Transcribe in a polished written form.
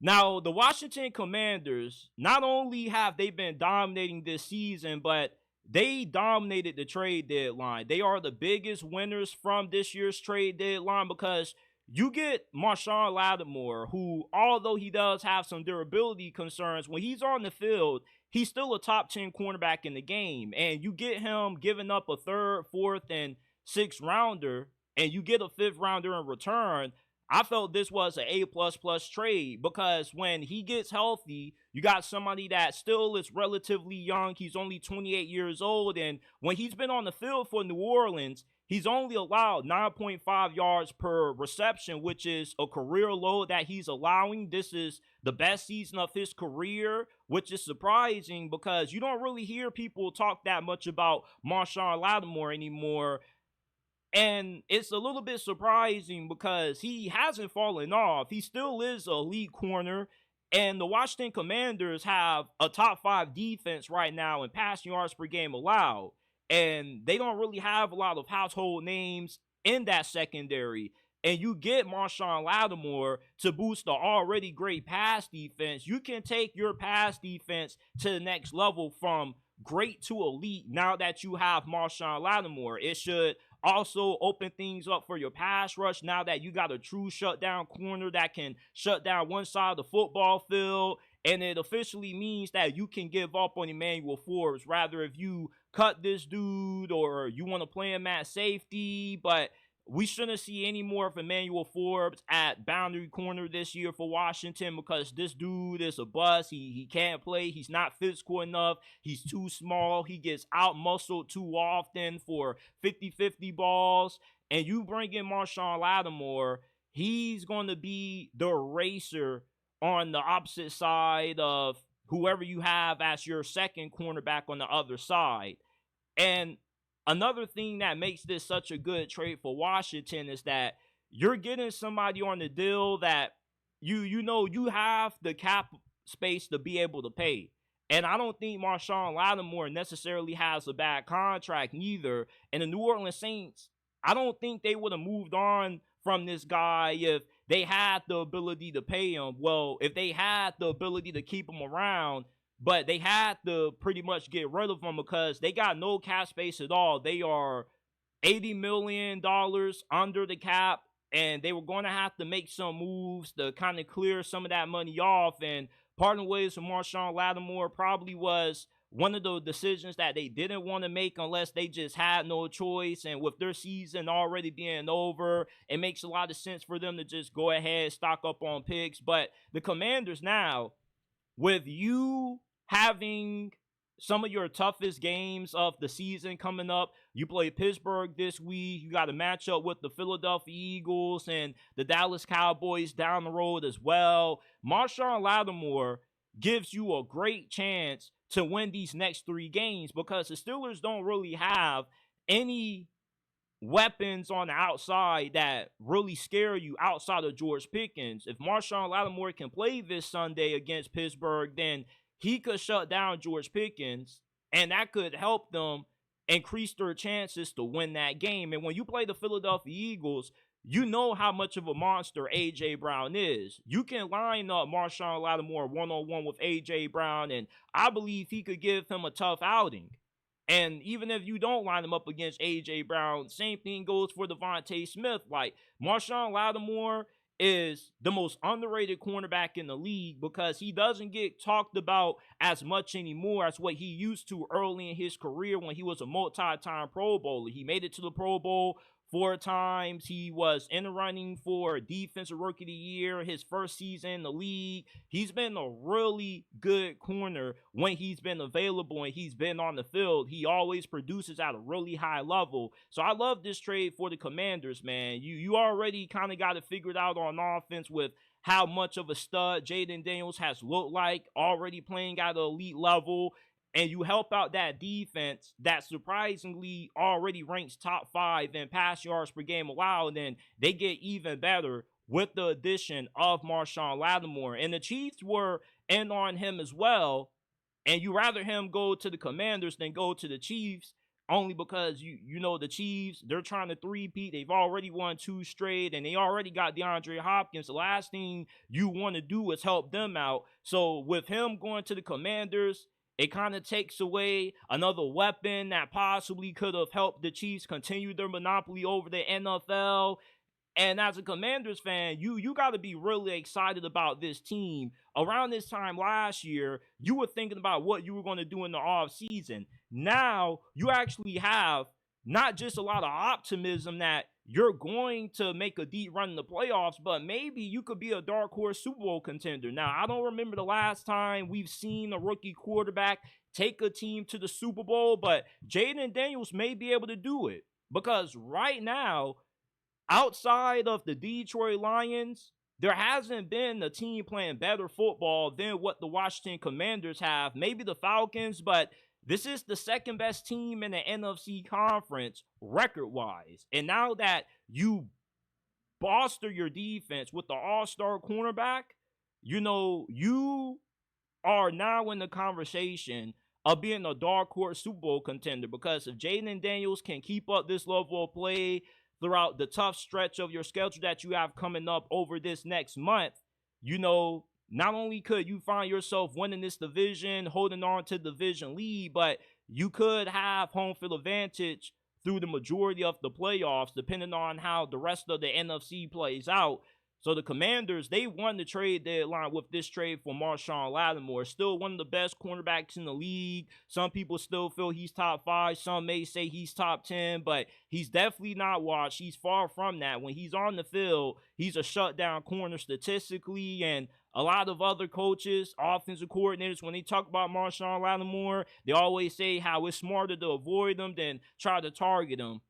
Now, the Washington Commanders, not only have they been dominating this season, but they dominated the trade deadline. They are the biggest winners from this year's trade deadline because you get Marshon Lattimore, who, although he does have some durability concerns, when he's on the field, he's still a top 10 cornerback in the game. And you get him giving up a third, fourth, and sixth rounder, and you get a fifth rounder in return. I felt this was an A++ trade because when he gets healthy, you got somebody that still is relatively young. He's only 28 years old. And when he's been on the field for New Orleans, he's only allowed 9.5 yards per reception, which is a career low that he's allowing. This is the best season of his career, which is surprising because you don't really hear people talk that much about Marshon Lattimore anymore. And it's a little bit surprising because he hasn't fallen off. He still is a elite corner. And the Washington Commanders have a top 5 defense right now in passing yards per game allowed. And they don't really have a lot of household names in that secondary. And you get Marshon Lattimore to boost the already great pass defense. You can take your pass defense to the next level from great to elite now that you have Marshon Lattimore. It should also open things up for your pass rush now that you got a true shutdown corner that can shut down one side of the football field. And it officially means that you can give up on Emmanuel Forbes. Rather, if you cut this dude or you want to play him at safety, but we shouldn't see any more of Emmanuel Forbes at boundary corner this year for Washington because this dude is a bust. He can't play. He's not physical enough. He's too small. He gets out-muscled too often for 50-50 balls. And you bring in Marshon Lattimore, he's going to be the racer on the opposite side of whoever you have as your second cornerback on the other side. And another thing that makes this such a good trade for Washington is that you're getting somebody on the deal that you know you have the cap space to be able to pay. And I don't think Marshon Lattimore necessarily has a bad contract neither. And the New Orleans Saints, I don't think they would have moved on from this guy if they had the ability to pay him. Well, if they had the ability to keep him around, but they had to pretty much get rid of him because they got no cap space at all. They are $80 million under the cap, and they were going to have to make some moves to kind of clear some of that money off. And parting ways from Marshon Lattimore probably was one of the decisions that they didn't want to make unless they just had no choice. And with their season already being over, it makes a lot of sense for them to just go ahead, stock up on picks. But the Commanders now, with you having some of your toughest games of the season coming up. You play Pittsburgh this week. You got a matchup with the Philadelphia Eagles and the Dallas Cowboys down the road as well. Marshon Lattimore gives you a great chance to win these next 3 games because the Steelers don't really have any weapons on the outside that really scare you outside of George Pickens. If Marshon Lattimore can play this Sunday against Pittsburgh, then he could shut down George Pickens, and that could help them increase their chances to win that game. And when you play the Philadelphia Eagles, you know how much of a monster A.J. Brown is. You can line up Marshon Lattimore one-on-one with A.J. Brown, and I believe he could give him a tough outing. And even if you don't line him up against A.J. Brown, same thing goes for Devontae Smith. Like, Marshon Lattimore is the most underrated cornerback in the league because he doesn't get talked about as much anymore as what he used to early in his career when he was a multi-time Pro Bowler. He made it to the Pro Bowl 4 times. He was in the running for Defensive Rookie of the Year his first season in the league. He's been a really good corner when he's been available and he's been on the field. He always produces at a really high level. So I love this trade for the Commanders, man. You already kind of got it figured out on offense with how much of a stud Jaden Daniels has looked like, already playing at an elite level. And you help out that defense that surprisingly already ranks top 5 in pass yards per game allowed, and they get even better with the addition of Marshon Lattimore. And the Chiefs were in on him as well, and you rather him go to the Commanders than go to the Chiefs. only because you know the Chiefs, they're trying to three-peat. They've already won 2 straight, and they already got DeAndre Hopkins. The last thing you want to do is help them out. So with him going to the Commanders, it kind of takes away another weapon that possibly could have helped the Chiefs continue their monopoly over the NFL. And as a Commanders fan, you got to be really excited about this team. Around this time last year, you were thinking about what you were going to do in the off season. Now you actually have not just a lot of optimism that you're going to make a deep run in the playoffs, but maybe you could be a dark horse Super Bowl contender. Now, I don't remember the last time we've seen a rookie quarterback take a team to the Super Bowl, but Jaden Daniels may be able to do it because right now, outside of the Detroit Lions, there hasn't been a team playing better football than what the Washington Commanders have. Maybe the Falcons, but this is the second best team in the NFC conference record-wise. And now that you bolster your defense with the all-star cornerback, you are now in the conversation of being a dark horse Super Bowl contender, because if Jaden Daniels can keep up this level of play throughout the tough stretch of your schedule that you have coming up over this next month, not only could you find yourself winning this division, holding on to the division lead, but you could have home field advantage through the majority of the playoffs, depending on how the rest of the NFC plays out. So the Commanders, they won the trade deadline with this trade for Marshon Lattimore. Still one of the best cornerbacks in the league. Some people still feel he's top 5. Some may say he's top 10, but he's definitely not washed. He's far from that. When he's on the field, he's a shutdown corner statistically, and a lot of other coaches, offensive coordinators, when they talk about Marshon Lattimore, they always say how it's smarter to avoid him than try to target him.